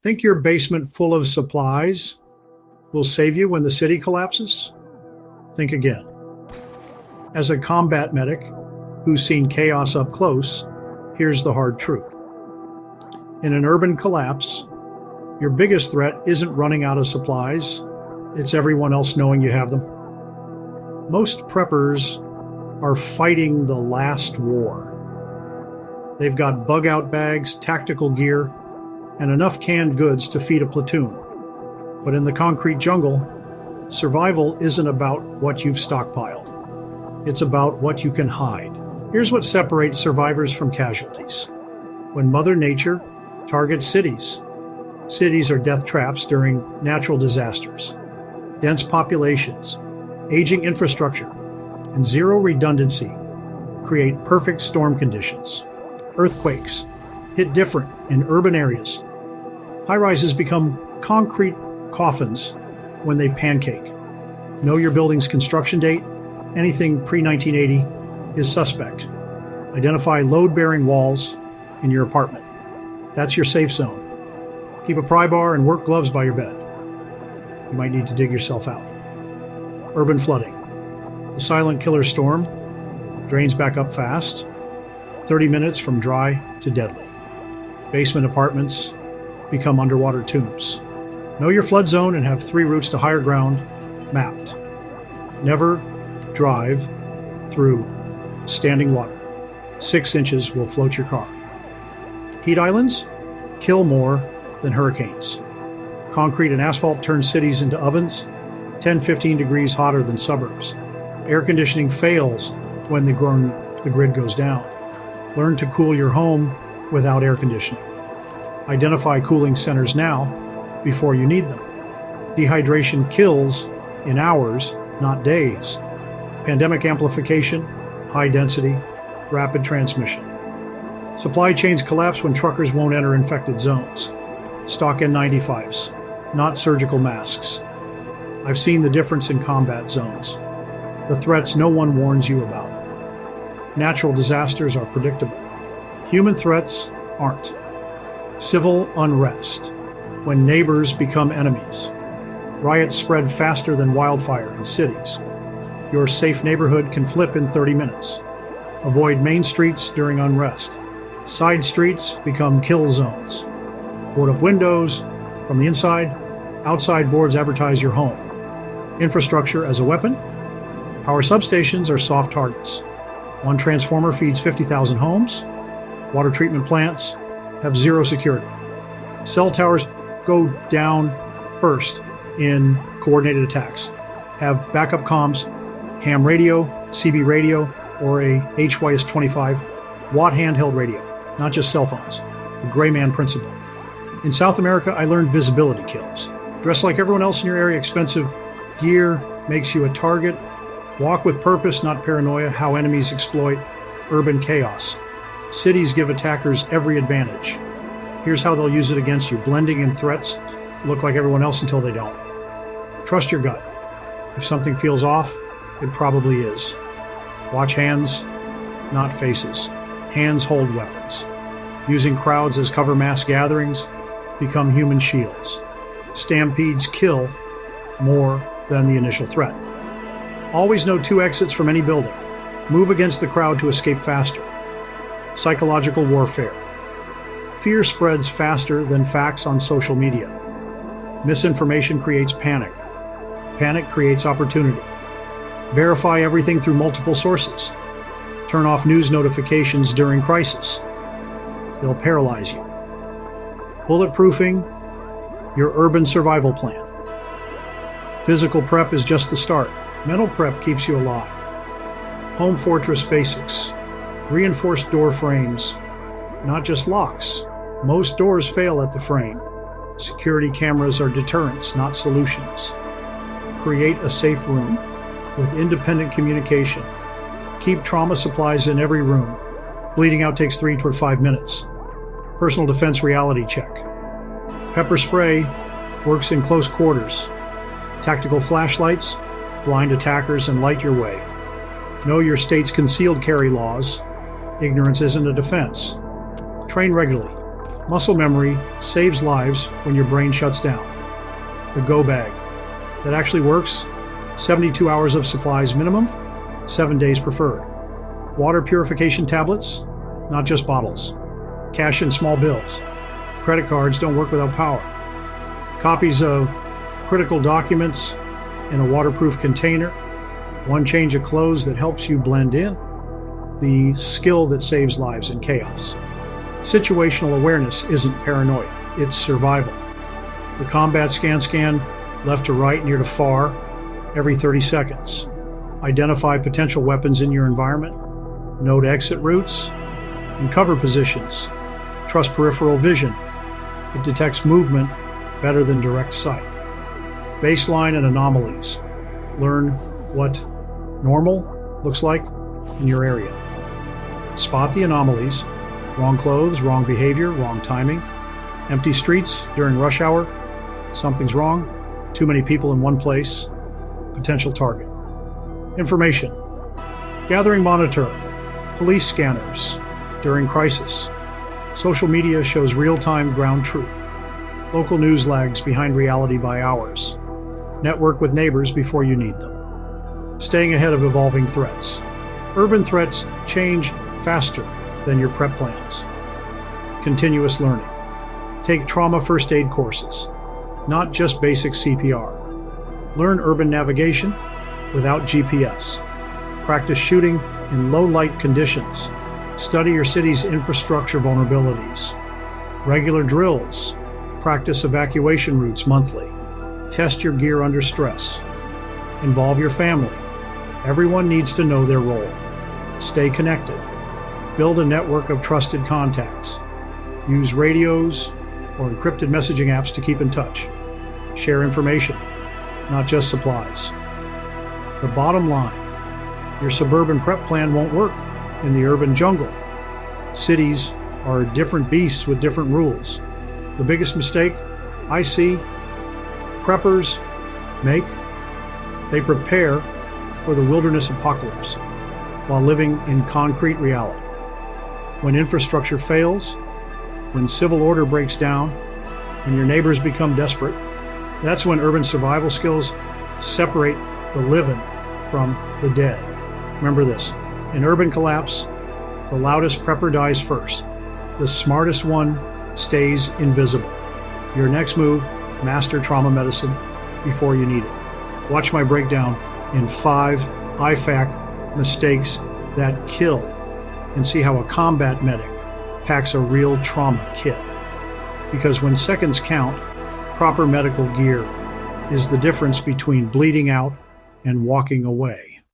Think your basement full of supplies will save you when the city collapses? Think again. As a combat medic who's seen chaos up close, here's the hard truth. In an urban collapse, your biggest threat isn't running out of supplies, it's everyone else knowing you have them. Most preppers are fighting the last war. They've got bug-out bags, tactical gear, and enough canned goods to feed a platoon. But in the concrete jungle, survival isn't about what you've stockpiled. It's about what you can hide. Here's what separates survivors from casualties. When Mother Nature targets cities, cities are death traps during natural disasters. Dense populations, aging infrastructure, and zero redundancy create perfect storm conditions. Earthquakes hit different in urban areas. High-rises become concrete coffins when they pancake. Know your building's construction date. Anything pre-1980 is suspect. Identify load-bearing walls in your apartment. That's your safe zone. Keep a pry bar and work gloves by your bed. You might need to dig yourself out. Urban flooding. The silent killer storm drains back up fast, 30 minutes from dry to deadly. Basement apartments become underwater tombs. Know your flood zone and have 3 routes to higher ground mapped. Never drive through standing water. 6 inches will float your car. Heat islands kill more than hurricanes. Concrete and asphalt turn cities into ovens, 10-15 degrees hotter than suburbs. Air conditioning fails when the grid goes down. Learn to cool your home without air conditioning. Identify cooling centers now before you need them. Dehydration kills in hours, not days. Pandemic amplification, high density, rapid transmission. Supply chains collapse when truckers won't enter infected zones. Stock N95s, not surgical masks. I've seen the difference in combat zones. The threats no one warns you about. Natural disasters are predictable. Human threats aren't. Civil unrest, when neighbors become enemies. Riots spread faster than wildfire in cities. Your safe neighborhood can flip in 30 minutes. Avoid main streets during unrest. Side streets become kill zones. Board up windows from the inside. Outside boards advertise your home. Infrastructure as a weapon. Power substations are soft targets. One transformer feeds 50,000 homes. Water treatment plants have zero security. Cell towers go down first in coordinated attacks. Have backup comms, ham radio, CB radio, or a HYS-25 watt handheld radio, not just cell phones. The gray man principle. In South America, I learned visibility kills. Dress like everyone else in your area. Expensive gear makes you a target. Walk with purpose, not paranoia. How enemies exploit urban chaos. Cities give attackers every advantage. Here's how they'll use it against you. Blending in threats, look like everyone else until they don't. Trust your gut. If something feels off, it probably is. Watch hands, not faces. Hands hold weapons. Using crowds as cover mass gatherings become human shields. Stampedes kill more than the initial threat. Always know 2 exits from any building. Move against the crowd to escape faster. Psychological warfare. Fear spreads faster than facts on social media. Misinformation creates panic. Panic creates opportunity. Verify everything through multiple sources. Turn off news notifications during crisis. They'll paralyze you. Bulletproofing your urban survival plan. Physical prep is just the start. Mental prep keeps you alive. Home fortress basics. Reinforced door frames, not just locks. Most doors fail at the frame. Security cameras are deterrents, not solutions. Create a safe room with independent communication. Keep trauma supplies in every room. Bleeding out takes 3 to 5 minutes. Personal defense reality check. Pepper spray works in close quarters. Tactical flashlights blind attackers and light your way. Know your state's concealed carry laws. Ignorance isn't a defense. Train regularly. Muscle memory saves lives when your brain shuts down. The go bag. That actually works. 72 hours of supplies minimum, 7 days preferred. Water purification tablets, not just bottles. Cash in small bills. Credit cards don't work without power. Copies of critical documents in a waterproof container. One change of clothes that helps you blend in. The skill that saves lives in chaos. Situational awareness isn't paranoia, it's survival. The combat scan, left to right, near to far, every 30 seconds. Identify potential weapons in your environment. Note exit routes and cover positions. Trust peripheral vision. It detects movement better than direct sight. Baseline and anomalies. Learn what normal looks like in your area. Spot the anomalies. Wrong clothes, wrong behavior, wrong timing. Empty streets during rush hour. Something's wrong. Too many people in one place. Potential target. Information. Gathering monitor. Police scanners during crisis. Social media shows real-time ground truth. Local news lags behind reality by hours. Network with neighbors before you need them. Staying ahead of evolving threats. Urban threats change faster than your prep plans. Continuous learning. Take trauma first aid courses, not just basic CPR. Learn urban navigation without GPS. Practice shooting in low light conditions. Study your city's infrastructure vulnerabilities. Regular drills. Practice evacuation routes monthly. Test your gear under stress. Involve your family. Everyone needs to know their role. Stay connected. Build a network of trusted contacts. Use radios or encrypted messaging apps to keep in touch. Share information, not just supplies. The bottom line, your suburban prep plan won't work in the urban jungle. Cities are different beasts with different rules. The biggest mistake I see preppers make, they prepare for the wilderness apocalypse while living in concrete reality. When infrastructure fails, when civil order breaks down, when your neighbors become desperate, that's when urban survival skills separate the living from the dead. Remember this, in urban collapse, the loudest prepper dies first. The smartest one stays invisible. Your next move, master trauma medicine before you need it. Watch my breakdown in 5 IFAC mistakes that kill and see how a combat medic packs a real trauma kit. Because when seconds count, proper medical gear is the difference between bleeding out and walking away.